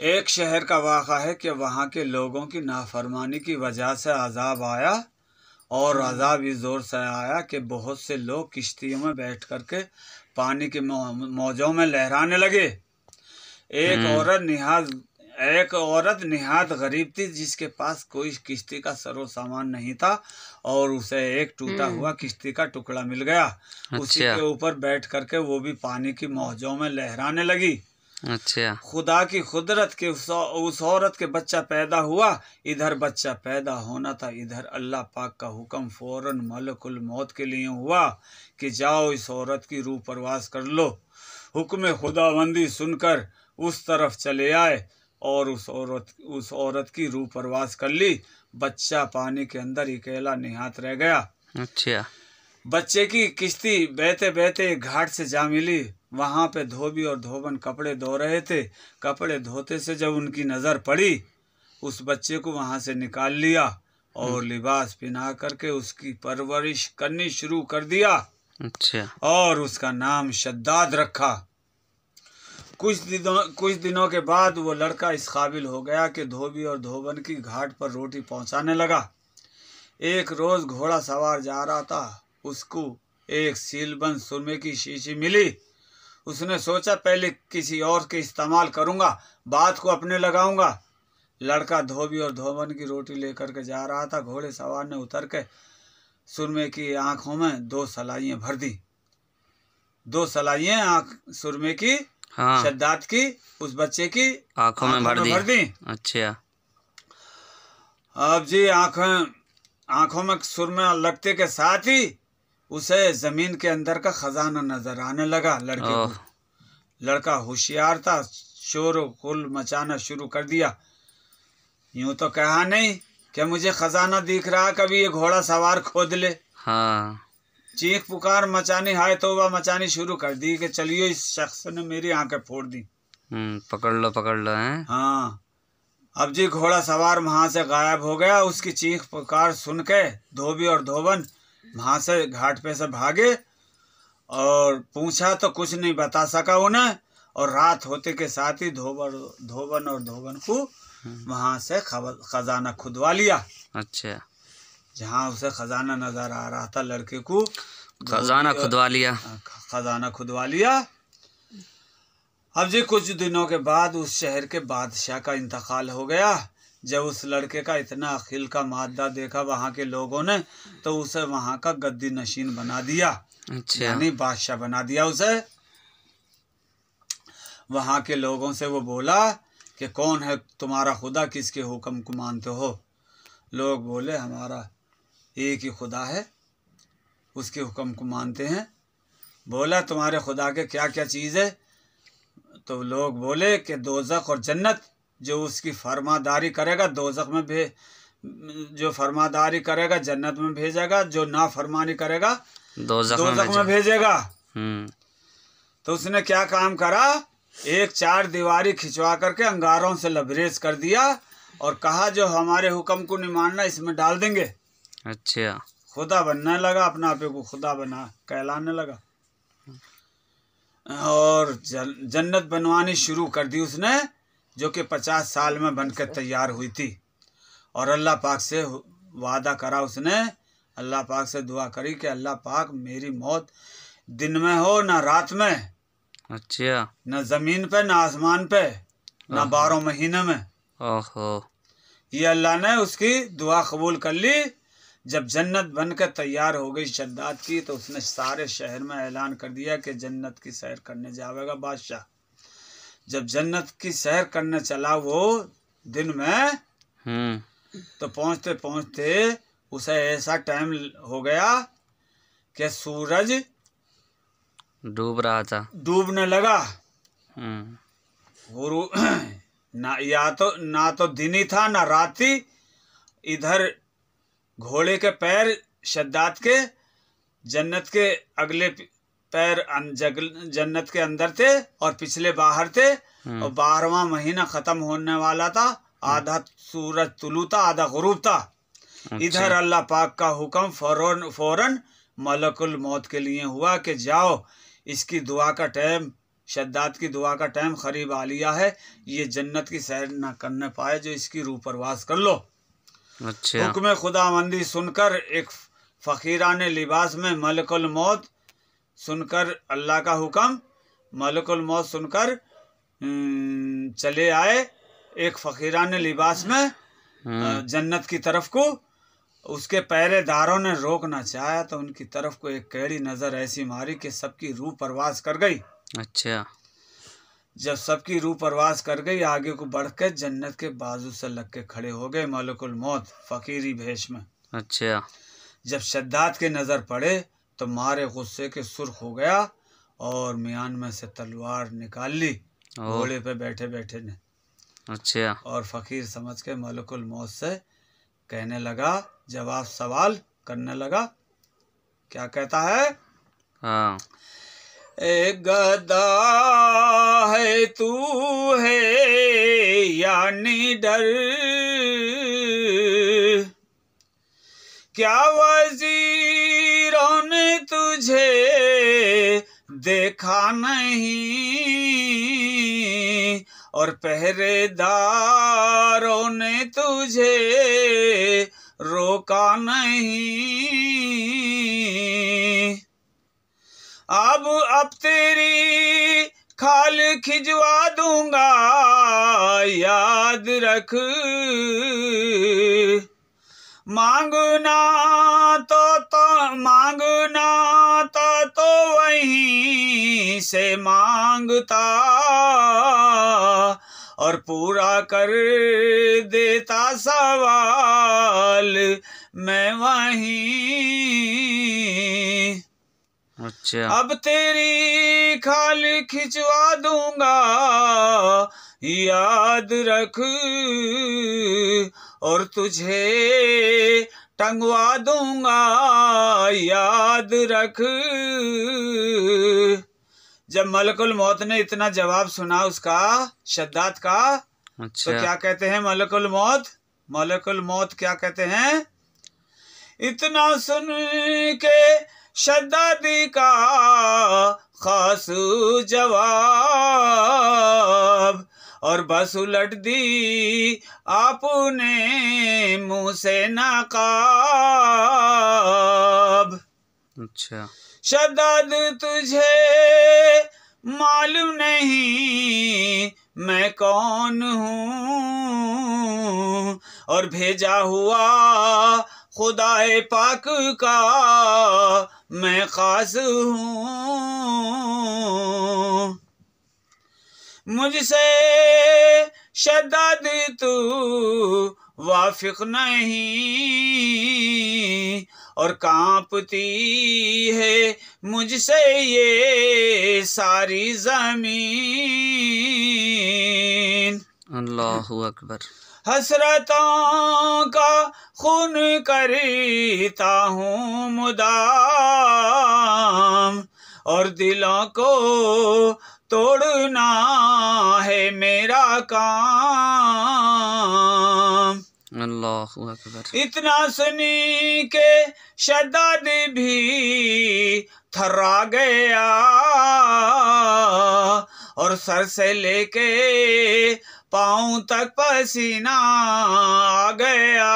एक शहर का वाक़ा है कि वहाँ के लोगों की नाफरमानी की वजह से अजाब आया, और अजाब इस ज़ोर से आया कि बहुत से लोग किश्तियों में बैठ करके पानी की मौजों में लहराने लगे। एक औरत निहायत गरीब थी, जिसके पास कोई किश्ती का सरो सामान नहीं था, और उसे एक टूटा हुआ किश्ती का टुकड़ा मिल गया। उसी के ऊपर बैठ करके वो भी पानी की मौजों में लहराने लगी। अच्छा। खुदा की कुदरत के उस औरत के बच्चा पैदा हुआ। इधर बच्चा पैदा होना था, इधर अल्लाह पाक का हुक्म फौरन मलकुल मौत के लिए हुआ कि जाओ इस औरत की रूह परवास कर लो। हुक्म खुदाबंदी सुनकर उस तरफ चले आए और उस औरत की रूह परवास कर ली। बच्चा पानी के अंदर अकेला निहात रह गया। अच्छा। बच्चे की किश्ती बहते बहते एक घाट से जा मिली। वहाँ पे धोबी और धोबन कपड़े धो रहे थे। कपड़े धोते से जब उनकी नज़र पड़ी, उस बच्चे को वहाँ से निकाल लिया और लिबास पहना करके उसकी परवरिश करनी शुरू कर दिया। अच्छा। और उसका नाम शद्दाद रखा। कुछ दिनों के बाद वो लड़का इस काबिल हो गया कि धोबी और धोबन की घाट पर रोटी पहुँचाने लगा। एक रोज़ घोड़ा सवार जा रहा था, उसको एक सीलबंद सुरमे की शीशी मिली। उसने सोचा पहले किसी और के इस्तेमाल करूंगा, बात को अपने लगाऊंगा। लड़का धोबी और धोबन की रोटी लेकर के जा रहा था। घोड़े सवार ने उतर के सुरमे की आंखों में 2 सलाइयां भर दी। 2 सलाइयां आंख सुरमे की, हाँ। शद्दाद की, उस बच्चे की आंखों में भर दी। अच्छा। अब जी आंखों में सुरमा लगते के साथ ही उसे जमीन के अंदर का खजाना नजर आने लगा लड़के को। लड़का होशियार था, शोर गुल मचाना शुरू कर दिया। यूं तो कहा नहीं कि मुझे खजाना दिख रहा, कभी ये घोड़ा सवार खोद ले। हाँ। चीख पुकार मचानी, हाय तौबा मचानी शुरू कर दी कि चलिए इस शख्स ने मेरी आंखें फोड़ दी। पकड़ लो हैं। हाँ। अब जी घोड़ा सवार वहां से गायब हो गया। उसकी चीख पुकार सुन के धोबी और धोबन वहां से घाट पे से भागे, और पूछा तो कुछ नहीं बता सका उन्हें। और रात होते के साथ ही धोबन और धोबन को वहां से खजाना खुदवा लिया। अच्छा। जहाँ उसे खजाना नजर आ रहा था, लड़के को खजाना खुदवा लिया। खजाना खुदवा लिया। अब जी कुछ दिनों के बाद उस शहर के बादशाह का इंतकाल हो गया। जब उस लड़के का इतना अखिल का मादा देखा वहाँ के लोगों ने, तो उसे वहाँ का गद्दी नशीन बना दिया। अच्छा। यानी बादशाह बना दिया उसे। वहाँ के लोगों से वो बोला कि कौन है तुम्हारा खुदा, किसके हुक्म को मानते हो? लोग बोले हमारा एक ही खुदा है, उसके हुक्म को मानते हैं। बोला तुम्हारे खुदा के क्या क्या चीज़ है? तो लोग बोले कि दोज़ख और जन्नत। जो उसकी फरमादारी करेगा दोज़ख में जो फरमादारी करेगा जन्नत में भेजेगा, जो ना फरमानी करेगा दोज़ख में भेजेगा। तो उसने क्या काम करा, एक 4 दीवारी खिंचवा करके अंगारों से लबरेज कर दिया और कहा जो हमारे हुक्म को नहीं मानना इसमें डाल देंगे। अच्छा। खुदा बनने लगा, अपना आपे को खुदा बना कहलाने लगा, और जन्नत बनवानी शुरू कर दी उसने, जो कि 50 साल में बनकर तैयार हुई थी। और अल्लाह पाक से वादा करा उसने, अल्लाह पाक से दुआ करी कि अल्लाह पाक मेरी मौत दिन में हो ना रात में। अच्छा। न ज़मीन पे ना आसमान पे ना 12 महीने में। ओहो। ये अल्लाह ने उसकी दुआ कबूल कर ली। जब जन्नत बनकर तैयार हो गई शद्दाद की, तो उसने सारे शहर में ऐलान कर दिया कि जन्नत की सैर करने जाएगा बादशाह। जब जन्नत की सैर करने चला वो दिन में, तो पहुंचते पहुंचते उसे ऐसा टाइम हो गया कि सूरज डूब रहा था, डूबने लगा। ना तो दिन ही था ना रात थी। इधर घोड़े के पैर शद्दाद के जन्नत के अगले पैर जन्नत के अंदर थे और पिछले बाहर थे, और 12वां महीना खत्म होने वाला था। आधा सूरज तुलू था, आधा गुरूब था। इधर अल्लाह पाक का हुक्म फौरन मलकुल मौत के लिए हुआ कि जाओ इसकी दुआ का टाइम शद्दाद की दुआ का टाइम करीब आ लिया है, ये जन्नत की सैर ना करने पाए जो इसकी रूह परवास कर लो। अच्छा हुक्म खुदाबंदी सुनकर एक फ़कीराने लिबास में मलकुल मौत सुनकर, अल्लाह का हुक्म मलकुल मौत सुनकर चले आए एक फ़कीराने लिबास में जन्नत की तरफ को। उसके पहरेदारों ने रोकना चाहा तो उनकी तरफ को एक कैड़ी नज़र ऐसी मारी कि सबकी रूह परवास कर गई। अच्छा जब सबकी रूह परवास कर गई, आगे को बढ़ के जन्नत के बाजू से लग के खड़े हो गए मलकुल मौत फ़कीरी भेष में। अच्छा जब शद्दाद के नज़र पड़े तो मारे गुस्से के सुर्ख हो गया और मियान में से तलवार निकाल ली घोड़े पे बैठे बैठे ने। अच्छा और फ़कीर समझ के मलकुल मौत से कहने लगा, जवाब सवाल करने लगा। क्या कहता है? हाँ एक गदा है तू है या निडर, क्या वजीरों ने तुझे देखा नहीं और पहरेदारों ने तुझे रोका नहीं। अब तेरी खाल खिंचवा दूंगा, याद रख। मांगना तो वहीं से मांगता और पूरा कर देता सवाल मैं वहीं। अच्छा अब तेरी खाल खिंचवा दूंगा, याद रख, और तुझे टंगवा दूंगा, याद रख। जब मलकुल मौत ने इतना जवाब सुना उसका, शद्दाद का, अच्छा तो क्या कहते हैं मलकुल मौत क्या कहते हैं? इतना सुन के शद्दादी का खास जवाब और बस उलट दी आपने मुंह से नकाब। अच्छा शद्दाद तुझे मालूम नहीं मैं कौन हूँ और भेजा हुआ खुदाए पाक का मैं खास हूँ। मुझसे शद्दाद तू वाफिक नहीं और कांपती है मुझसे ये सारी जमीन। अल्लाहु अकबर। हसरतों का खून करता हूँ मुदाम और दिलों को तोड़ना है मेरा काम। अल्लाहु अकबर। इतना सुनी के शद्दाद भी थर्रा गया और सर से लेके पाँव तक पसीना आ गया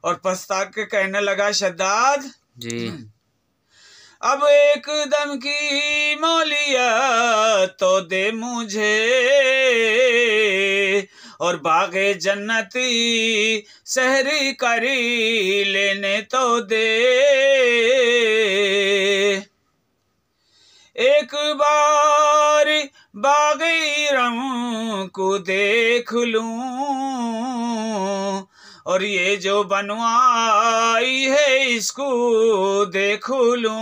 और पछता के कहने लगा, शद्दाद जी अब एक दम की मौलियत तो दे मुझे और बागे जन्नती सहरी करी लेने तो दे। एक बार बागीरम को देख लूं और ये जो बनवाई है इसको देख लूं।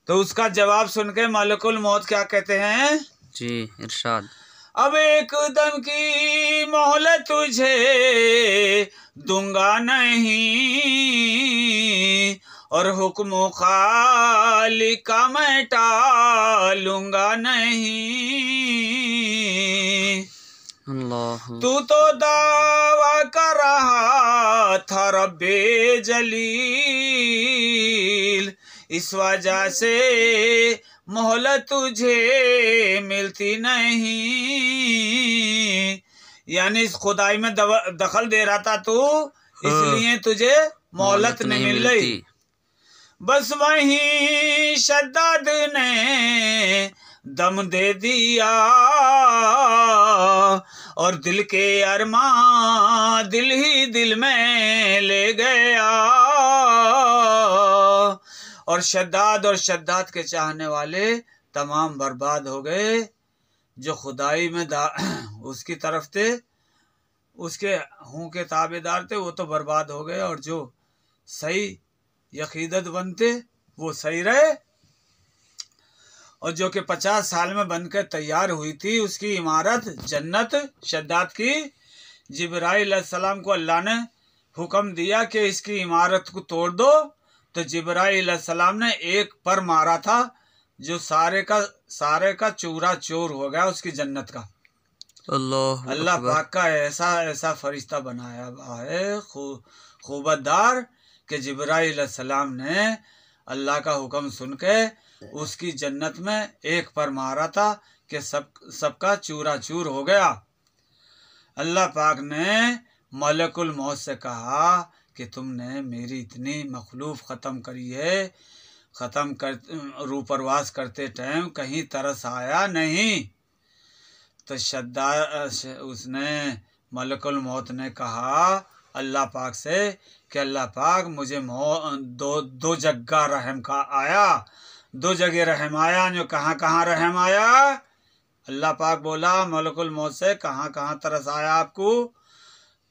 तो उसका जवाब सुन के मलकुल मौत क्या कहते हैं? जी इरशाद। अब एक दम की मोहलत तुझे दूंगा नहीं और हुक्म खालिक का मैं टालूंगा नहीं। अल्लाह। तू तो दावा कर रहा था रब्बे जलील, इस वजह से मोहलत तुझे मिलती नहीं। यानी इस खुदाई में दखल दे रहा था तू, इसलिए तुझे मोहलत नहीं मिल रही। बस वहीं शद्दाद ने दम दे दिया और दिल के अरमां दिल ही दिल में ले गया। और शद्दाद के चाहने वाले तमाम बर्बाद हो गए। जो खुदाई में उसकी तरफ थे, उसके हूँ के ताबेदार थे, वो तो बर्बाद हो गए। और जो सही यकीदत बनते वो सही रहे। और जो कि 50 साल में बनकर तैयार हुई थी उसकी इमारत जन्नत शद्दाद की, जिब्राइल अलैहिस्सलाम को अल्लाह ने हुक्म दिया कि इसकी इमारत को तोड़ दो। तो जिब्राइल अलैहिस्सलाम ने एक पर मारा था, जो सारे का चूरा चूर हो गया उसकी जन्नत का। अल्लाह पाक का ऐसा फरिश्ता बनाया है खूबदार कि जिब्राइल अलैहिस्सलाम ने अल्लाह का हुक्म सुन के उसकी जन्नत में एक पर मारा था कि सबका चूरा चूर हो गया। अल्लाह पाक ने मलकुल मौत से कहा कि तुमने मेरी इतनी मखलूफ ख़त्म करी है, रूह परवास करते टाइम कहीं तरस आया नहीं। तो उसने मलकुल मौत ने कहा अल्लाह पाक से कि अल्लाह पाक मुझे दो जगह रहम का आया, 2 जगह रहम आया। जो कहाँ कहाँ रहम आया? अल्लाह पाक बोला मलकुल मौत से कहाँ कहाँ तरस आया आपको?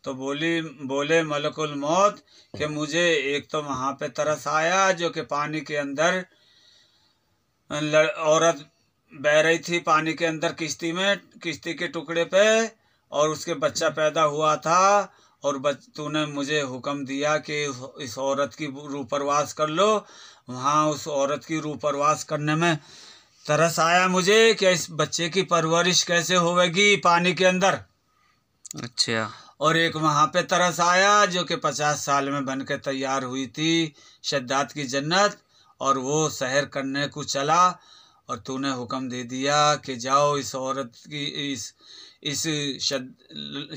तो बोले मलकुल मौत कि मुझे एक तो वहाँ पे तरस आया जो कि पानी के अंदर औरत बह रही थी, पानी के अंदर किश्ती के टुकड़े पे, और उसके बच्चा पैदा हुआ था। और तूने मुझे हुक्म दिया कि इस औरत की रूह परवास कर लो। वहाँ उस औरत की रूह परवास करने में तरस आया मुझे कि इस बच्चे की परवरिश कैसे होगी पानी के अंदर। अच्छा। और एक वहाँ पे तरस आया जो कि 50 साल में बन के तैयार हुई थी शद्दाद की जन्नत, और वो सहर करने को चला। और तूने हुक्म दे दिया कि जाओ इस औरत की इस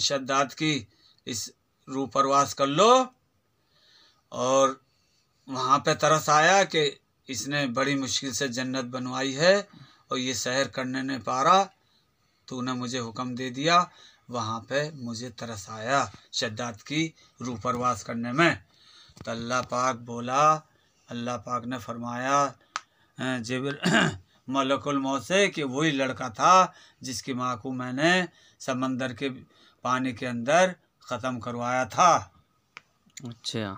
शद्दाद की इस रूह परवास कर लो। और वहाँ पे तरस आया कि इसने बड़ी मुश्किल से जन्नत बनवाई है और ये सहर करने नहीं पा रहा, तूने मुझे हुक्म दे दिया। वहाँ पे मुझे तरस आया शद्दाद की रूह परवास करने में। तो अल्लाह पाक बोला, अल्लाह पाक ने फरमाया मलकुल मौत से कि वही लड़का था जिसकी माँ को मैंने समंदर के पानी के अंदर ख़त्म करवाया था। अच्छा।